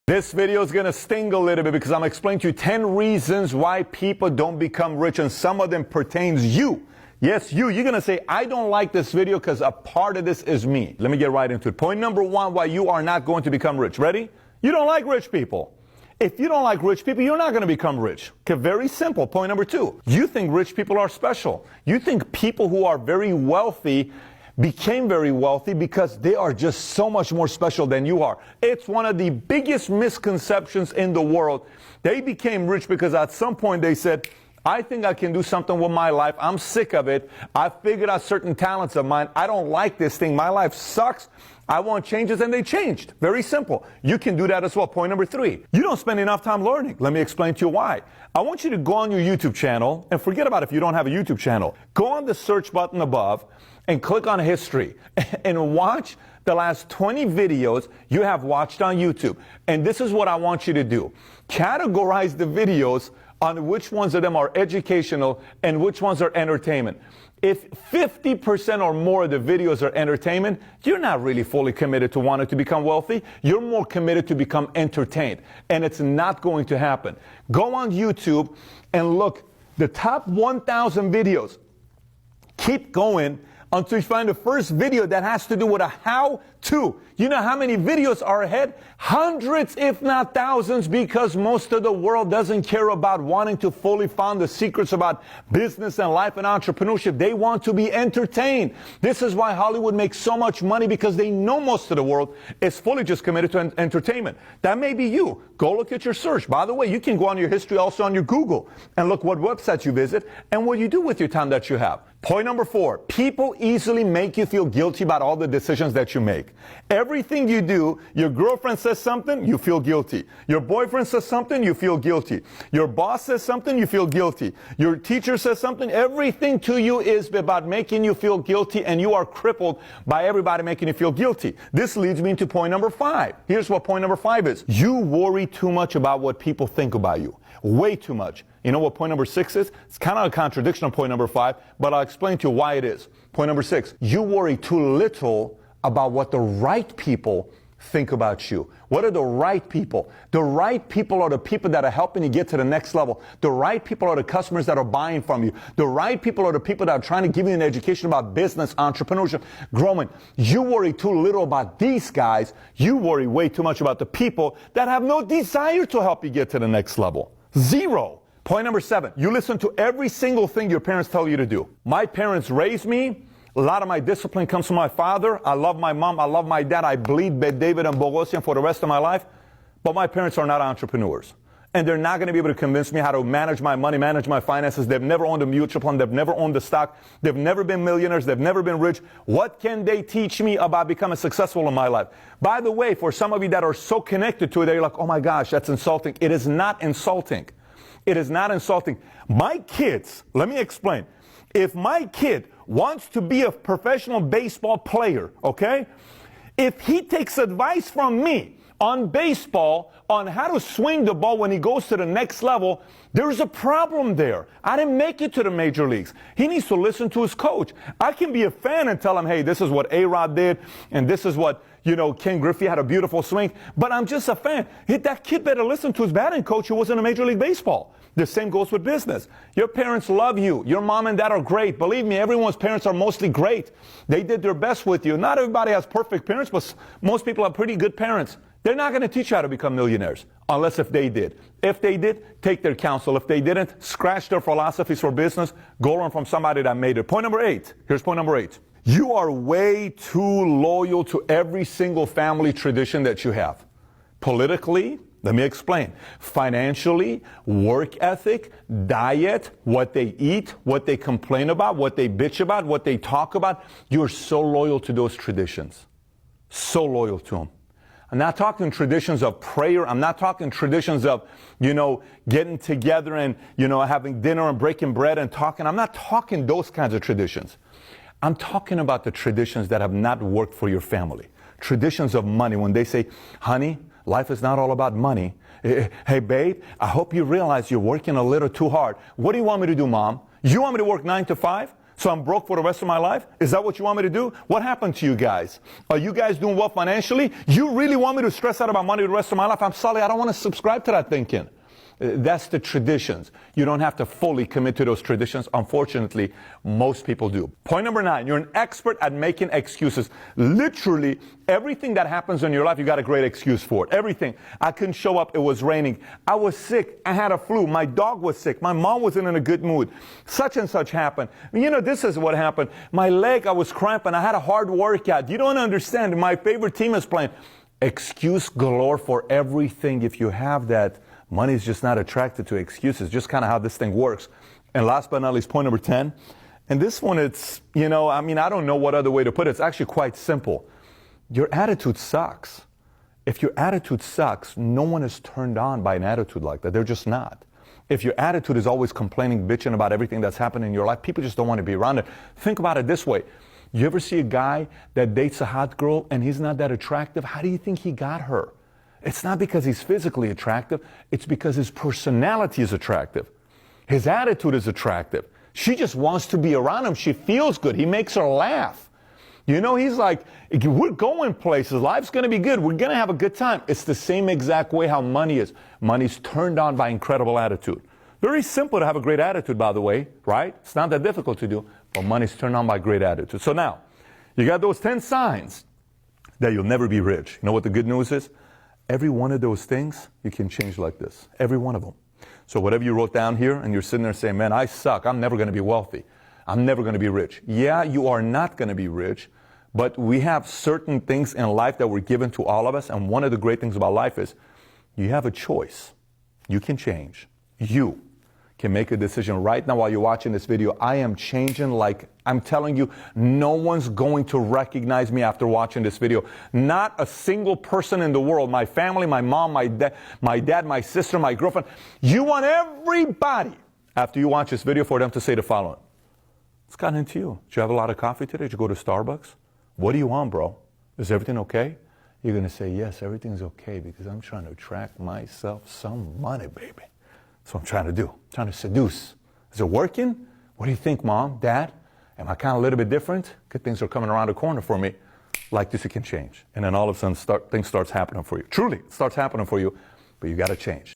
This video is going to sting a little bit because I'm explaining to you 10 reasons why people don't become rich, and some of them pertains you. Yes, you. You're going to say, I don't like this video because a part of this is me. Let me get right into it. Point number one, why you are not going to become rich. Ready? You don't like rich people. If you don't like rich people, you're not going to become rich. Okay, very simple. Point number two, you think rich people are special. You think people who are very wealthy became very wealthy because they are just so much more special than you are. It's one of the biggest misconceptions in the world. They became rich because at some point they said, I think I can do something with my life. I'm sick of it. I figured out certain talents of mine. I don't like this thing. My life sucks. I want changes, and they changed. Very simple. You can do that as well. Point number three, you don't spend enough time learning. Let me explain to you why. I want you to go on your YouTube channel, and forget about if you don't have a YouTube channel. Go on the search button above and click on history and watch the last 20 videos you have watched on YouTube. And this is what I want you to do. Categorize the videos on which ones of them are educational and which ones are entertainment. If 50% or more of the videos are entertainment, you're not really fully committed to wanting to become wealthy. You're more committed to become entertained. And it's not going to happen. Go on YouTube and look, the top 1,000 videos. Keep going until you find the first video that has to do with a how-to. You know how many videos are ahead? Hundreds, if not thousands, because most of the world doesn't care about wanting to fully find the secrets about business and life and entrepreneurship. They want to be entertained. This is why Hollywood makes so much money, because they know most of the world is fully just committed to entertainment. That may be you. Go look at your search. By the way, you can go on your history also on your Google and look what websites you visit and what you do with your time that you have. Point number four, people easily make you feel guilty about all the decisions that you make. Everything you do, your girlfriend says something, you feel guilty. Your boyfriend says something, you feel guilty. Your boss says something, you feel guilty. Your teacher says something. Everything to you is about making you feel guilty, and you are crippled by everybody making you feel guilty. This leads me into point number five. Here's what point number five is. You worry too much about what people think about you. Way too much. You know what point number six is? It's kind of a contradiction of point number five, but I'll explain to you why it is. Point number six, you worry too little about what the right people think about you. What are the right people? The right people are the people that are helping you get to the next level. The right people are the customers that are buying from you. The right people are the people that are trying to give you an education about business, entrepreneurship, growing. You worry too little about these guys. You worry way too much about the people that have no desire to help you get to the next level. Zero. Point number seven, you listen to every single thing your parents tell you to do. My parents raised me. A lot of my discipline comes from my father. I love my mom. I love my dad. I bleed Bet David and Bogosian for the rest of my life. But my parents are not entrepreneurs. And they're not going to be able to convince me how to manage my money, manage my finances. They've never owned a mutual fund. They've never owned a stock. They've never been millionaires. They've never been rich. What can they teach me about becoming successful in my life? By the way, for some of you that are so connected to it, they're like, oh my gosh, that's insulting. It is not insulting. It is not insulting. My kids, let me explain. If my kid wants to be a professional baseball player, okay? If he takes advice from me on baseball, on how to swing the ball when he goes to the next level, there's a problem there. I didn't make it to the major leagues. He needs to listen to his coach. I can be a fan and tell him, hey, this is what A-Rod did, and this is what, Ken Griffey had a beautiful swing, but I'm just a fan. That kid better listen to his batting coach who was in a Major League Baseball. The same goes with business. Your parents love you. Your mom and dad are great. Believe me, everyone's parents are mostly great. They did their best with you. Not everybody has perfect parents, but most people have pretty good parents. They're not going to teach you how to become millionaires, unless if they did. If they did, take their counsel. If they didn't, scratch their philosophies for business. Go learn from somebody that made it. Point number eight. Here's point number eight. You are way too loyal to every single family tradition that you have. Politically, let me explain. Financially, work ethic, diet, what they eat, what they complain about, what they bitch about, what they talk about. You're so loyal to those traditions. So loyal to them. I'm not talking traditions of prayer. I'm not talking traditions of, getting together and, having dinner and breaking bread and talking. I'm not talking those kinds of traditions. I'm talking about the traditions that have not worked for your family. Traditions of money. When they say, honey, life is not all about money. Hey, babe, I hope you realize you're working a little too hard. What do you want me to do, Mom? You want me to work 9 to 5? So I'm broke for the rest of my life? Is that what you want me to do? What happened to you guys? Are you guys doing well financially? You really want me to stress out about money the rest of my life? I'm sorry, I don't want to subscribe to that thinking. That's the traditions. You don't have to fully commit to those traditions. Unfortunately, most people do. Point number 9, you're an expert at making excuses. Literally, everything that happens in your life, you got a great excuse for it. Everything. I couldn't show up. It was raining. I was sick. I had a flu. My dog was sick. My mom wasn't in a good mood. Such and such happened. You know, this is what happened. My leg, I was cramping. I had a hard workout. You don't understand. My favorite team is playing. Excuse galore for everything. If you have that, money is just not attracted to excuses, just kind of how this thing works. And last but not least, point number 10. And this one, it's, I don't know what other way to put it. It's actually quite simple. Your attitude sucks. If your attitude sucks, no one is turned on by an attitude like that. They're just not. If your attitude is always complaining, bitching about everything that's happening in your life, people just don't want to be around it. Think about it this way. You ever see a guy that dates a hot girl and he's not that attractive? How do you think he got her? It's not because he's physically attractive. It's because his personality is attractive. His attitude is attractive. She just wants to be around him. She feels good. He makes her laugh. He's like, we're going places. Life's going to be good. We're going to have a good time. It's the same exact way how money is. Money's turned on by incredible attitude. Very simple to have a great attitude, by the way, right? It's not that difficult to do, but money's turned on by great attitude. So now, you got those 10 signs that you'll never be rich. You know what the good news is? Every one of those things you can change like this. Every one of them. So whatever you wrote down here and you're sitting there saying, man, I suck. I'm never going to be wealthy. I'm never going to be rich. Yeah, you are not going to be rich, but we have certain things in life that were given to all of us. And one of the great things about life is you have a choice. You can change. You can make a decision right now while you're watching this video. I am changing, like I'm telling you, no one's going to recognize me after watching this video. Not a single person in the world, my family, my mom, my dad, my sister, my girlfriend. You want everybody, after you watch this video, for them to say the following. It's gotten into you. Did you have a lot of coffee today? Did you go to Starbucks? What do you want, bro? Is everything okay? You're going to say, yes, everything's okay because I'm trying to attract myself some money, baby. That's what I'm trying to do. I'm trying to seduce. Is it working? What do you think, Mom, Dad? Am I kind of a little bit different? Good things are coming around the corner for me. Like this, it can change. And then all of a sudden, things starts happening for you. Truly, it starts happening for you, but you got to change.